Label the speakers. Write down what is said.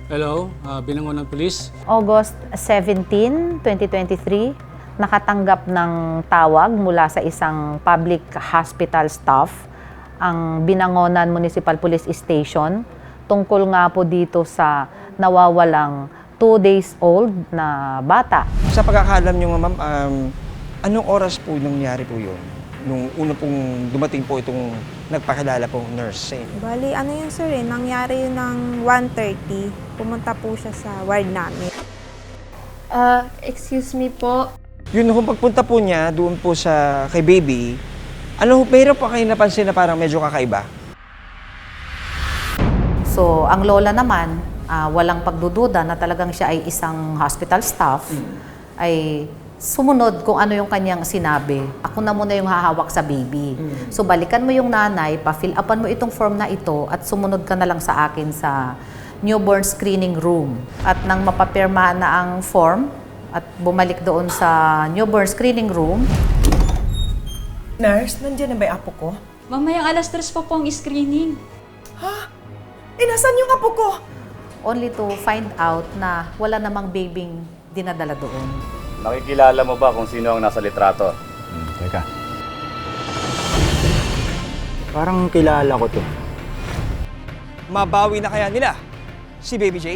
Speaker 1: Hello, binangon ng pulis.
Speaker 2: August 17, 2023, nakatanggap ng tawag mula sa isang public hospital staff ang Binangonan Municipal Police Station tungkol nga po dito sa nawawalang 2 days old na bata.
Speaker 3: Sa pagkakaalam nyo, ma'am, anong oras po nangyari po yun? Nung una pong dumating po itong nagpakilala pong nurse sa inyo.
Speaker 4: Bali, ano yun sir nangyari yun ng 1:30. Pumunta po siya sa ward namin.
Speaker 5: Excuse me po.
Speaker 3: Yun kung pagpunta po niya doon po sa kay baby, mayroon pa kayo napansin na parang medyo kakaiba?
Speaker 2: So, ang lola naman, walang pagdududa na talagang siya ay isang hospital staff, ay sumunod kung ano yung kanyang sinabi. Ako na muna yung hahawak sa baby. So, balikan mo yung nanay, pa-fill upan mo itong form na ito at sumunod ka na lang sa akin sa newborn screening room. At nang mapapirmahan na ang form at bumalik doon sa newborn screening room,
Speaker 6: Nurse, nandiyan na ba yung apo ko?
Speaker 7: Mamayang alas 3 po ang screening.
Speaker 6: Nasaan yung apo ko?
Speaker 2: only to find out na wala namang babing dinadala doon.
Speaker 8: Nakikilala mo ba kung sino ang nasa litrato?
Speaker 9: Teka. Parang kilala ko to.
Speaker 3: Mabawi na kaya nila si Baby J?